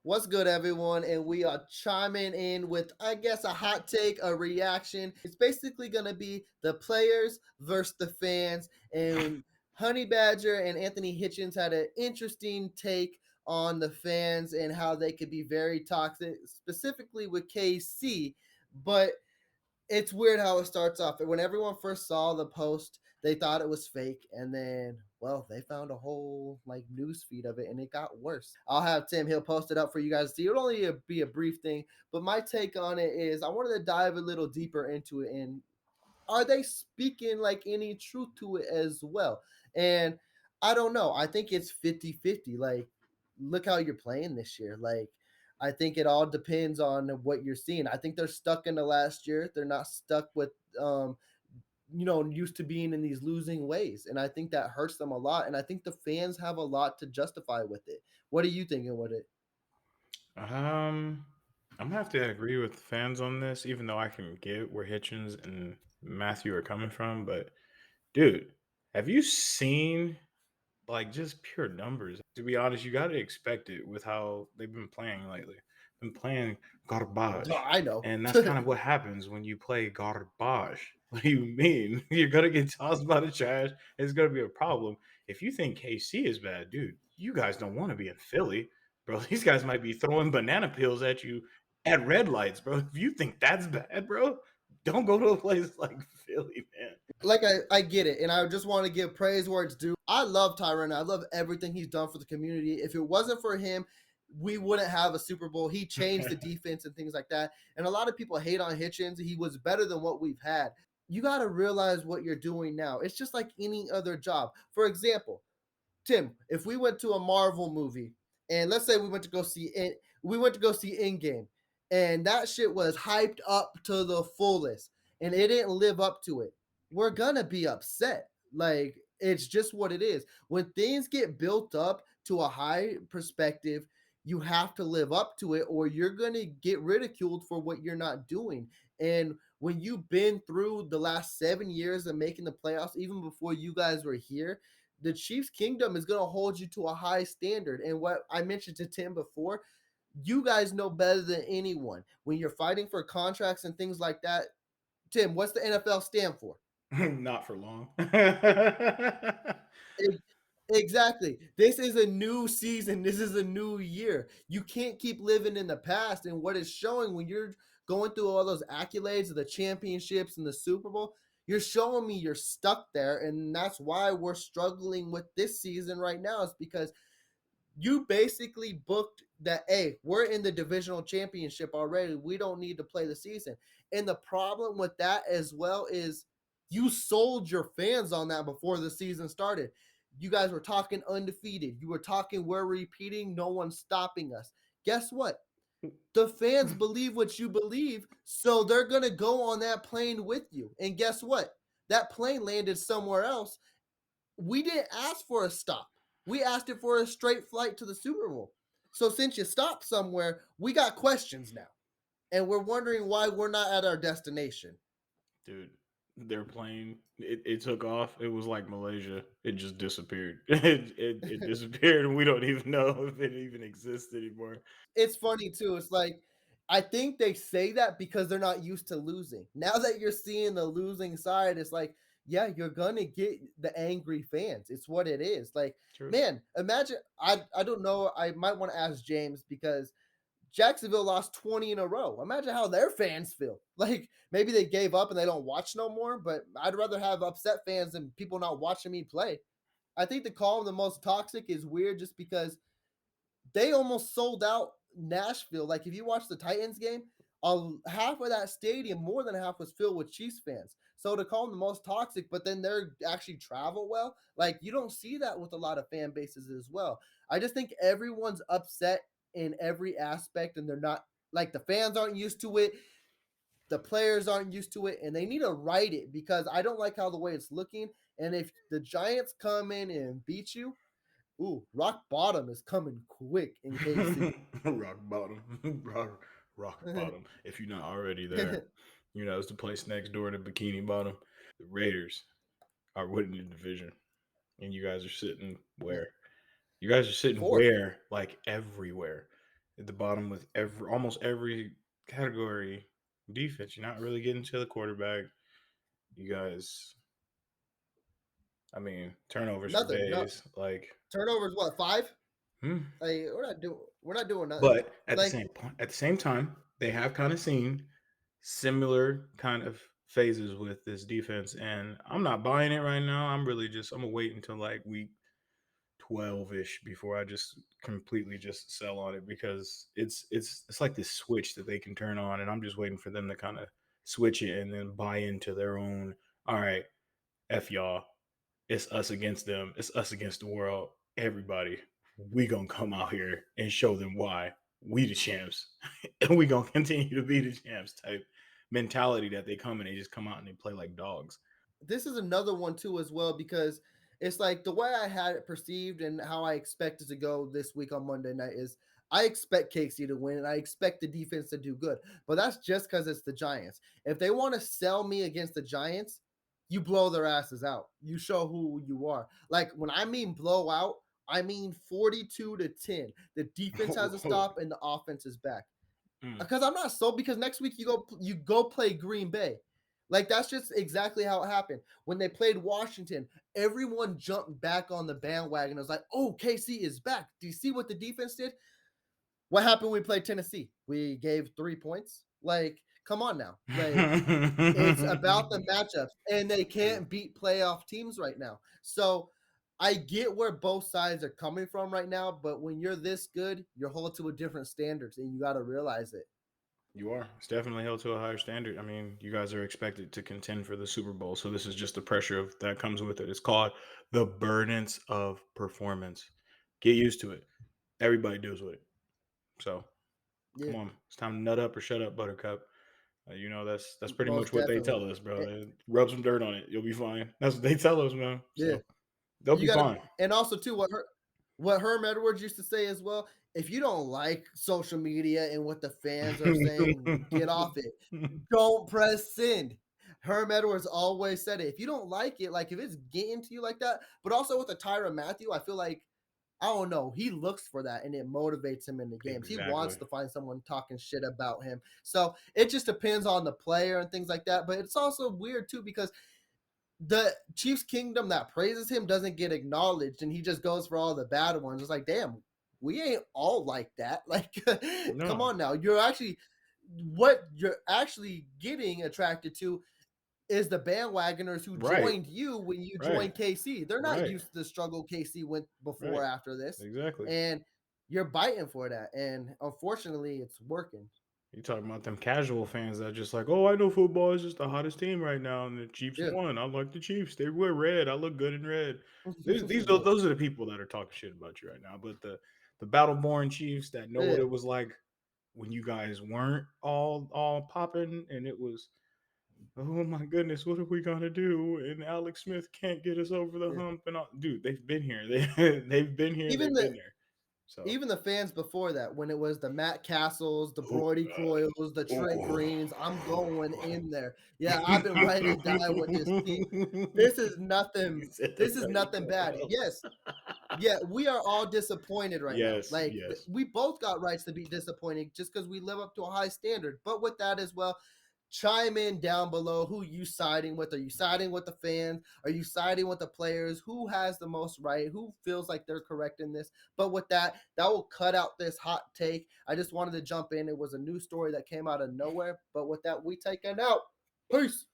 What's good, everyone? And we are chiming in with, I guess, a hot take, a reaction. It's basically going to be the players versus the fans. And Honey Badger and Anthony Hitchens had an interesting take on the fans and how they could be very toxic, specifically with KC. But it's weird how it starts off. When everyone first saw the post, they thought it was fake, and then they found a whole news feed of it, and it got worse. I'll have Tim; he'll post it up for you guys to see. It'll only be a brief thing, but my take on it is I wanted to dive a little deeper into it and are they speaking like any truth to it as well? And I don't know. I think it's 50-50. Like, look how you're playing this year. Like, I think it all depends on what you're seeing. I think they're stuck in the last year. They're not stuck with used to being in these losing ways. And I think that hurts them a lot. And I think the fans have a lot to justify with it. What are you thinking with it? Um, I'm gonna have to agree with the fans on this, even though I can get where Hitchens and Matthew are coming from. But dude, have you seen just pure numbers? To be honest, you got to expect it with how they've been playing lately. Been playing Oh, garbage, I know. and that's kind of what happens when you play garbage. What do you mean? You're gonna get tossed by the trash. It's gonna be a problem. If you think KC is bad, dude, you guys don't want to be in Philly, bro. These guys might be throwing banana peels at you at red lights, bro. If you think that's bad, bro, don't go to a place like Philly, man. Like I get it, and I just want to give praise where it's due. I love Tyrann. I love everything he's done for the community. If it wasn't for him, we wouldn't have a Super Bowl. He changed the defense and things like that. And a lot of people hate on Hitchens. He was better than what we've had. You got to realize what you're doing now. It's just like any other job. For example, Tim, if we went to a Marvel movie and let's say we went to go see Endgame, and that shit was hyped up to the fullest, and it didn't live up to it, we're gonna be upset. Like it's just what it is. When things get built up to a high perspective, you have to live up to it, or you're gonna get ridiculed for what you're not doing. And when you've been through the last 7 years of making the playoffs, even before you guys were here, the Chiefs kingdom is going to hold you to a high standard. And what I mentioned to Tim before, you guys know better than anyone. When you're fighting for contracts and things like that, Tim, what's the NFL stand for? Not for long. Exactly. This is a new season. This is a new year. You can't keep living in the past. And what it's showing when you're going through all those accolades of the championships and the Super Bowl, you're showing me you're stuck there. And that's why we're struggling with this season right now, is because you basically booked that, hey, we're in the divisional championship already. We don't need to play the season. And the problem with that as well is you sold your fans on that before the season started. You guys were talking undefeated. You were talking we're repeating, no one's stopping us. Guess what? The fans believe what you believe, so they're going to go on that plane with you. And guess what? That plane landed somewhere else. We didn't ask for a stop. We asked it for a straight flight to the Super Bowl. So since you stopped somewhere, we got questions now. And we're wondering why we're not at our destination. Dude, their plane, it took off. It was like Malaysia. It just disappeared. It disappeared, and we don't even know if it even exists anymore. It's funny too. It's like I think they say that because they're not used to losing. Now that you're seeing the losing side, it's like, yeah, you're gonna get the angry fans. It's what it is. Like, True. man, imagine I don't know. I might want to ask James because Jacksonville lost 20 in a row. Imagine how their fans feel. Like maybe they gave up and they don't watch no more, but I'd rather have upset fans than people not watching me play. I think the call them the most toxic is weird just because they almost sold out Nashville. Like if you watch the Titans game, half of that stadium, more than half, was filled with Chiefs fans. So to call them the most toxic, but then they're actually travel well, like you don't see that with a lot of fan bases as well. I just think everyone's upset in every aspect, and they're not like the fans aren't used to it. The players aren't used to it, and they need to write it because I don't like how the way it's looking. And if the Giants come in and beat you, ooh, rock bottom is coming quick in KC. Rock bottom. Rock bottom. If you're not already there, it's the place next door to Bikini Bottom. The Raiders are winning the division, and you guys are sitting where? You guys are sitting Fourth. where? Like everywhere. at the bottom with almost every category defense. You're not really getting to the quarterback. You guys, I mean, turnovers for Nothing. No days. Like, turnovers. What, 5? hmm. Like we're not doing nothing. But Like at the same time, they have kind of seen similar kind of phases with this defense, and I'm not buying it right now. I'm gonna wait until like week 12 ish before I just completely just sell on it because it's like this switch that they can turn on, and I'm just waiting for them to kind of switch it and then buy into their own. All right, f y'all, it's us against them. It's us against the world. Everybody, we gonna come out here and show them why we the champs, and we gonna continue to be the champs type mentality that they come and they just come out and they play like dogs. this is another one too as well because it's like the way I had it perceived and how I expect it to go this week on Monday night is I expect KC to win and I expect the defense to do good. But that's just because it's the Giants. If they want to sell me against the Giants, you blow their asses out. You show who you are. Like when I mean blow out, I mean 42-10. The defense has to stop and the offense is back Mm. because I'm not sold because next week you go play Green Bay. Like that's just exactly how it happened. When they played Washington, everyone jumped back on the bandwagon. It was like, "Oh, KC is back." Do you see what the defense did? What happened when we played Tennessee? We gave 3 points. Like, come on now. Like it's about the matchups and they can't beat playoff teams right now. So, I get where both sides are coming from right now, but when you're this good, you're held to a different standards and you got to realize it. You are. It's definitely held to a higher standard. I mean, you guys are expected to contend for the Super Bowl, so this is just the pressure of that comes with it. It's called the burdens of performance. Get used to it. Everybody deals with it. So come Yeah, on, it's time to nut up or shut up, Buttercup. That's pretty much most what they definitely. tell us, bro. Eh, Rub some dirt on it, you'll be fine. That's what they tell us, man. Yeah. So they'll You be gotta, fine. and also too, what Herm Edwards used to say as well. If you don't like social media and what the fans are saying, get off it. Don't press send. Herm Edwards always said it. If you don't like it, like if it's getting to you like that, but also with the Tyrann Mathieu, I feel like I don't know. He looks for that and it motivates him in the games. He wants Exactly. to find someone talking shit about him. So it just depends on the player and things like that. But it's also weird too because the Chiefs kingdom that praises him doesn't get acknowledged and he just goes for all the bad ones. It's like, damn, we ain't all like that. Like, come No. on now. What you're actually getting attracted to is the bandwagoners who Right. joined you when you Right. joined KC. They're not Right. used to the struggle KC went before Right. after this. Exactly. And you're biting for that. And unfortunately, it's working. You talking about them casual fans that just like, oh, I know football is just the hottest team right now, and the Chiefs Yeah. won. I like the Chiefs. They wear red. I look good in red. Those are the people that are talking shit about you right now. But the battle born Chiefs that know what Yeah. it was like when you guys weren't all popping, and it was, oh my goodness, what are we gonna do? And Alex Smith can't get us over the Yeah. hump. And all, dude, they've been here. They've been here. Even They've the been there. So. even the fans before that, when it was the Matt Castles, the Oh Brody God. Croyles, the Trent Greens, I'm going Oh. in there. Yeah, I've been ready to die with this team. This is You nothing. said they're This is ready to nothing go bad. out. Yes, yeah, we are all disappointed right now. Yes, Like yes. we both got rights to be disappointed just because we live up to a high standard. But with that as well, chime in down below who you siding with. Are you siding with the fans? Are you siding with the players? Who has the most right? Who feels like they're correct in this? But with that, that will cut out this hot take. I just wanted to jump in. It was a new story that came out of nowhere. But with that, we taking out. Peace.